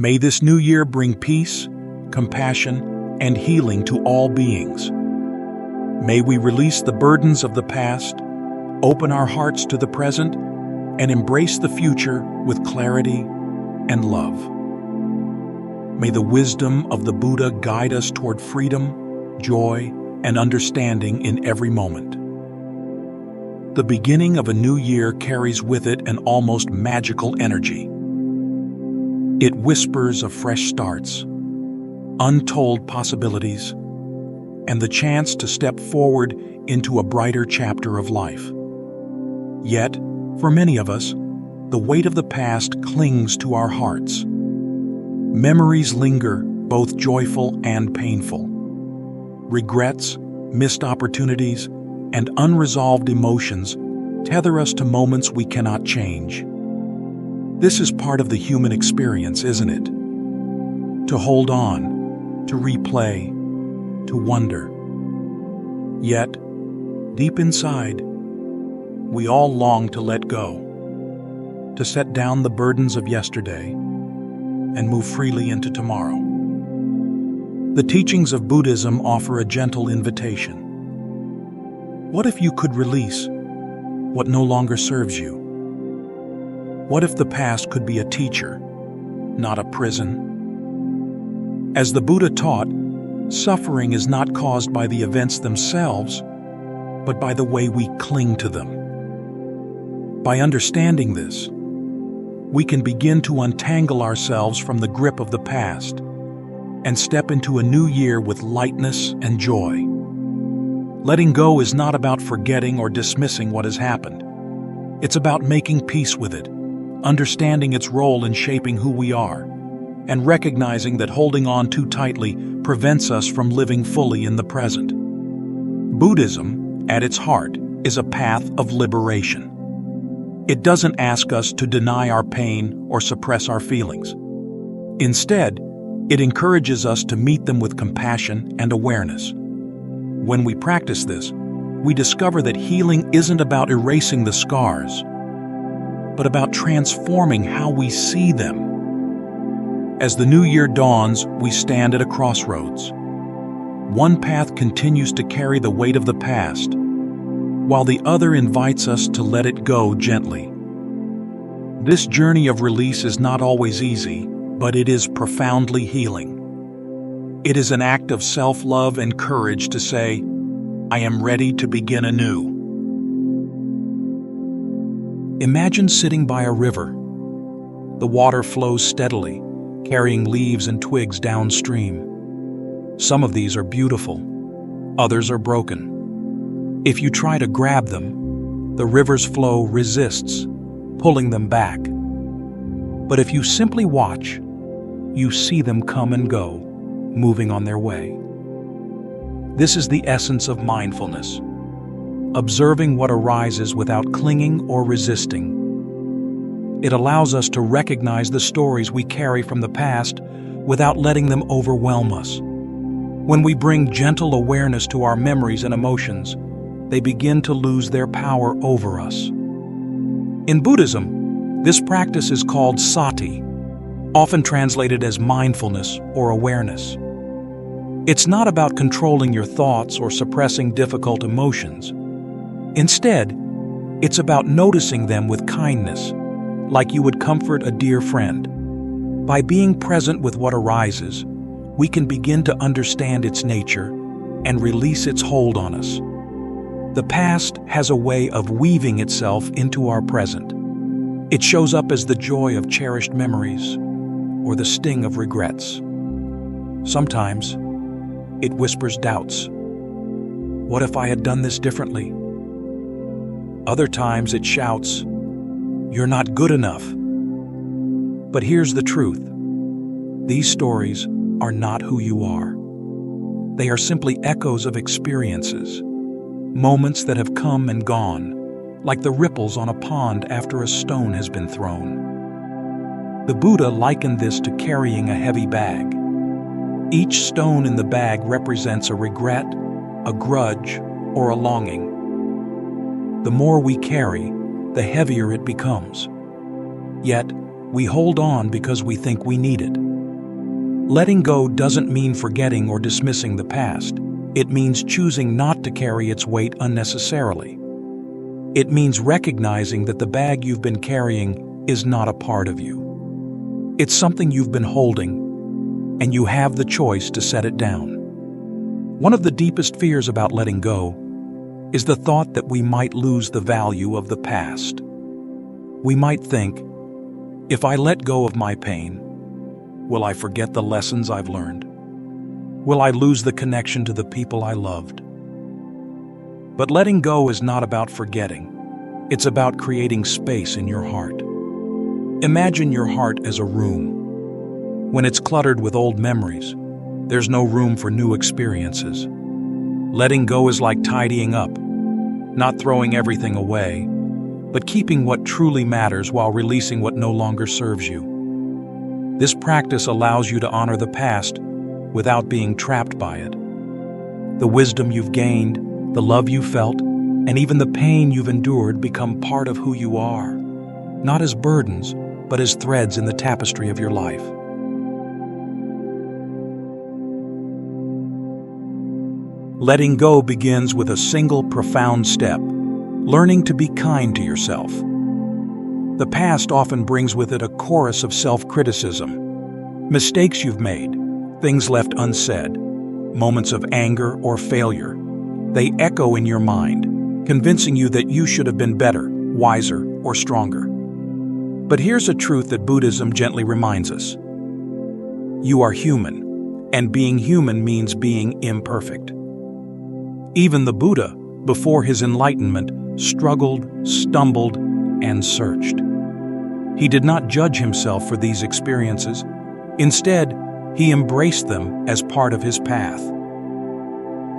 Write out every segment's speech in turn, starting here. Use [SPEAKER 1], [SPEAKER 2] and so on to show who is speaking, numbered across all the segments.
[SPEAKER 1] May this new year bring peace, compassion, and healing to all beings. May we release the burdens of the past, open our hearts to the present, and embrace the future with clarity and love. May the wisdom of the Buddha guide us toward freedom, joy, and understanding in every moment. The beginning of a new year carries with it an almost magical energy. It whispers of fresh starts, untold possibilities, and the chance to step forward into a brighter chapter of life. Yet, for many of us, the weight of the past clings to our hearts. Memories linger, both joyful and painful. Regrets, missed opportunities, and unresolved emotions tether us to moments we cannot change. This is part of the human experience, isn't it? To hold on, to replay, to wonder. Yet, deep inside, we all long to let go, to set down the burdens of yesterday and move freely into tomorrow. The teachings of Buddhism offer a gentle invitation. What if you could release what no longer serves you? What if the past could be a teacher, not a prison? As the Buddha taught, suffering is not caused by the events themselves, but by the way we cling to them. By understanding this, we can begin to untangle ourselves from the grip of the past and step into a new year with lightness and joy. Letting go is not about forgetting or dismissing what has happened. It's about making peace with it, understanding its role in shaping who we are, and recognizing that holding on too tightly prevents us from living fully in the present. Buddhism, at its heart, is a path of liberation. It doesn't ask us to deny our pain or suppress our feelings. Instead, it encourages us to meet them with compassion and awareness. When we practice this, we discover that healing isn't about erasing the scars, but about transforming how we see them. As the new year dawns, we stand at a crossroads. One path continues to carry the weight of the past, while the other invites us to let it go gently. This journey of release is not always easy, but it is profoundly healing. It is an act of self-love and courage to say, I am ready to begin anew. Imagine sitting by a river. The water flows steadily, carrying leaves and twigs downstream. Some of these are beautiful, others are broken. If you try to grab them, the river's flow resists, pulling them back. But if you simply watch, you see them come and go, moving on their way. This is the essence of mindfulness, observing what arises without clinging or resisting. It allows us to recognize the stories we carry from the past without letting them overwhelm us. When we bring gentle awareness to our memories and emotions, they begin to lose their power over us. In Buddhism, this practice is called sati, often translated as mindfulness or awareness. It's not about controlling your thoughts or suppressing difficult emotions. Instead, it's about noticing them with kindness, like you would comfort a dear friend. By being present with what arises, we can begin to understand its nature and release its hold on us. The past has a way of weaving itself into our present. It shows up as the joy of cherished memories or the sting of regrets. Sometimes, it whispers doubts. What if I had done this differently? Other times it shouts, you're not good enough. But here's the truth. These stories are not who you are. They are simply echoes of experiences, moments that have come and gone, like the ripples on a pond after a stone has been thrown. The Buddha likened this to carrying a heavy bag. Each stone in the bag represents a regret, a grudge, or a longing. The more we carry, the heavier it becomes. Yet, we hold on because we think we need it. Letting go doesn't mean forgetting or dismissing the past. It means choosing not to carry its weight unnecessarily. It means recognizing that the bag you've been carrying is not a part of you. It's something you've been holding, and you have the choice to set it down. One of the deepest fears about letting go is the thought that we might lose the value of the past. We might think, if I let go of my pain, will I forget the lessons I've learned? Will I lose the connection to the people I loved? But letting go is not about forgetting. It's about creating space in your heart. Imagine your heart as a room. When it's cluttered with old memories, there's no room for new experiences. Letting go is like tidying up, not throwing everything away, but keeping what truly matters while releasing what no longer serves you. This practice allows you to honor the past without being trapped by it. The wisdom you've gained, the love you felt, and even the pain you've endured become part of who you are, not as burdens, but as threads in the tapestry of your life. Letting go begins with a single profound step, learning to be kind to yourself. The past often brings with it a chorus of self-criticism. Mistakes you've made, things left unsaid, moments of anger or failure. They echo in your mind, convincing you that you should have been better, wiser, or stronger. But here's a truth that Buddhism gently reminds us. You are human, and being human means being imperfect. Even the Buddha, before his enlightenment, struggled, stumbled, and searched. He did not judge himself for these experiences. Instead, he embraced them as part of his path.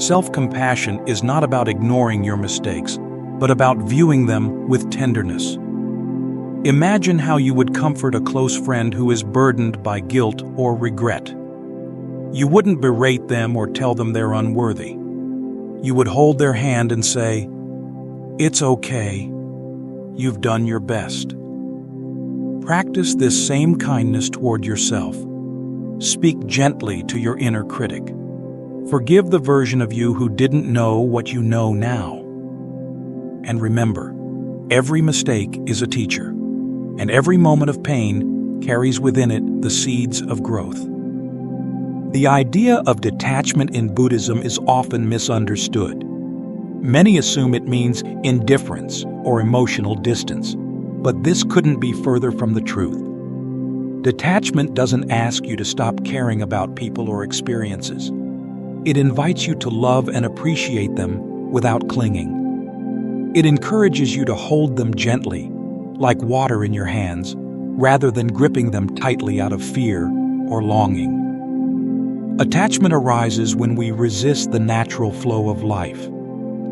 [SPEAKER 1] Self-compassion is not about ignoring your mistakes, but about viewing them with tenderness. Imagine how you would comfort a close friend who is burdened by guilt or regret. You wouldn't berate them or tell them they're unworthy. You would hold their hand and say, "It's okay. You've done your best." Practice this same kindness toward yourself. Speak gently to your inner critic. Forgive the version of you who didn't know what you know now. And remember, every mistake is a teacher, and every moment of pain carries within it the seeds of growth. The idea of detachment in Buddhism is often misunderstood. Many assume it means indifference or emotional distance, but this couldn't be further from the truth. Detachment doesn't ask you to stop caring about people or experiences. It invites you to love and appreciate them without clinging. It encourages you to hold them gently, like water in your hands, rather than gripping them tightly out of fear or longing. Attachment arises when we resist the natural flow of life,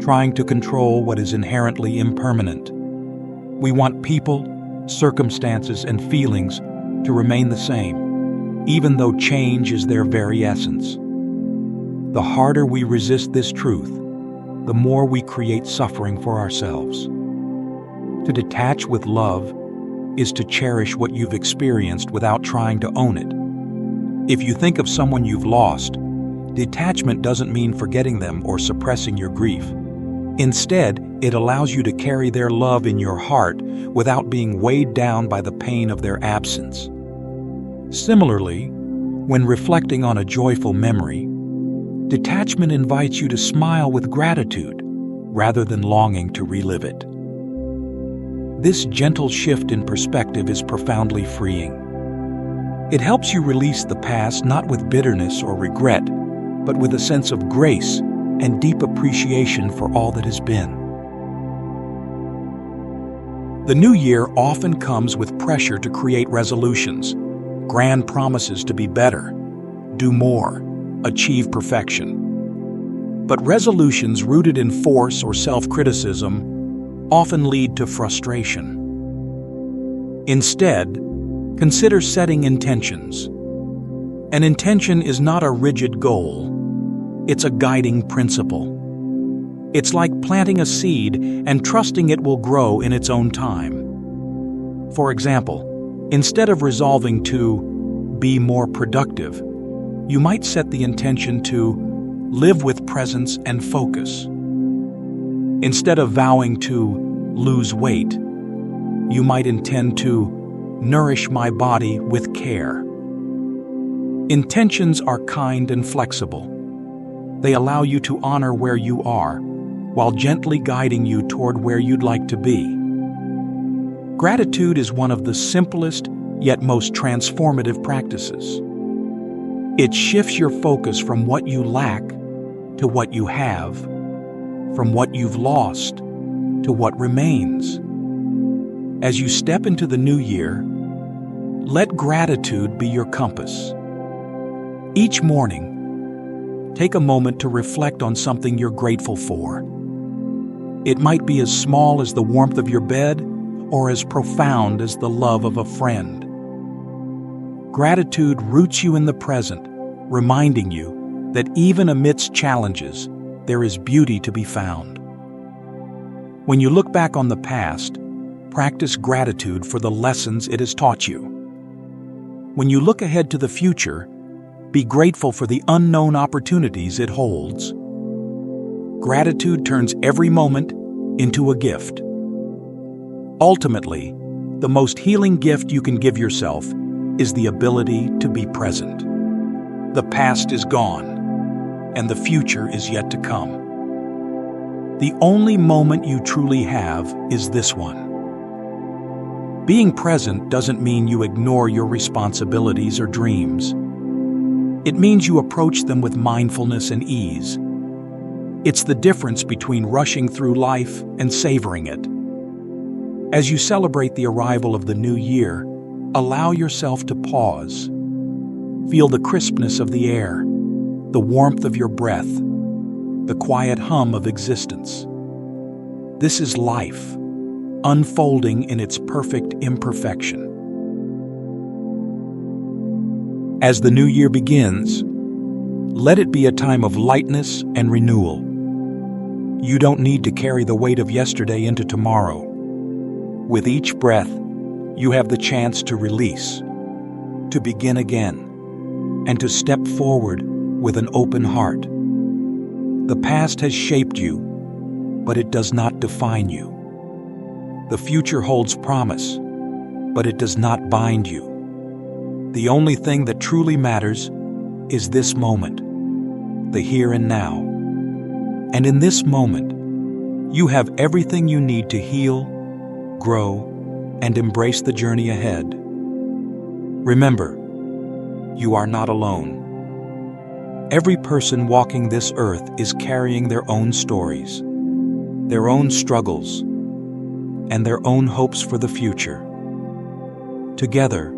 [SPEAKER 1] trying to control what is inherently impermanent. We want people, circumstances, and feelings to remain the same, even though change is their very essence. The harder we resist this truth, the more we create suffering for ourselves. To detach with love is to cherish what you've experienced without trying to own it. If you think of someone you've lost, detachment doesn't mean forgetting them or suppressing your grief. Instead, it allows you to carry their love in your heart without being weighed down by the pain of their absence. Similarly, when reflecting on a joyful memory, detachment invites you to smile with gratitude rather than longing to relive it. This gentle shift in perspective is profoundly freeing. It helps you release the past not with bitterness or regret, but with a sense of grace and deep appreciation for all that has been. The new year often comes with pressure to create resolutions, grand promises to be better, do more, achieve perfection. But resolutions rooted in force or self-criticism often lead to frustration. Instead, consider setting intentions. An intention is not a rigid goal. It's a guiding principle. It's like planting a seed and trusting it will grow in its own time. For example, instead of resolving to be more productive, You might set the intention to live with presence and focus. Instead of vowing to lose weight, you might intend to nourish my body with care. Intentions are kind and flexible. They allow you to honor where you are, while gently guiding you toward where you'd like to be. Gratitude is one of the simplest yet most transformative practices. It shifts your focus from what you lack to what you have, from what you've lost to what remains. As you step into the new year, let gratitude be your compass. Each morning, take a moment to reflect on something you're grateful for. It might be as small as the warmth of your bed or as profound as the love of a friend. Gratitude roots you in the present, reminding you that even amidst challenges, there is beauty to be found. When you look back on the past, practice gratitude for the lessons it has taught you. When you look ahead to the future, be grateful for the unknown opportunities it holds. Gratitude turns every moment into a gift. Ultimately, the most healing gift you can give yourself is the ability to be present. The past is gone, and the future is yet to come. The only moment you truly have is this one. Being present doesn't mean you ignore your responsibilities or dreams. It means you approach them with mindfulness and ease. It's the difference between rushing through life and savoring it. As you celebrate the arrival of the new year, allow yourself to pause. Feel the crispness of the air, the warmth of your breath, the quiet hum of existence. This is life, unfolding in its perfect imperfection. As the new year begins, let it be a time of lightness and renewal. You don't need to carry the weight of yesterday into tomorrow. With each breath, you have the chance to release, to begin again, and to step forward with an open heart. The past has shaped you, but it does not define you. The future holds promise, but it does not bind you. The only thing that truly matters is this moment, the here and now. And in this moment, you have everything you need to heal, grow, and embrace the journey ahead. Remember, you are not alone. Every person walking this earth is carrying their own stories, their own struggles, and their own hopes for the future. Together,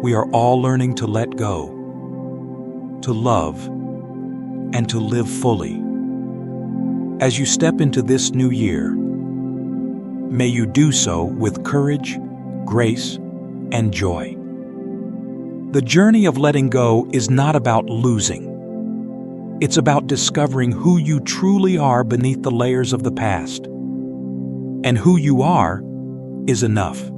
[SPEAKER 1] we are all learning to let go, to love, and to live fully. As you step into this new year, may you do so with courage, grace, and joy. The journey of letting go is not about losing. It's about discovering who you truly are beneath the layers of the past. And who you are is enough.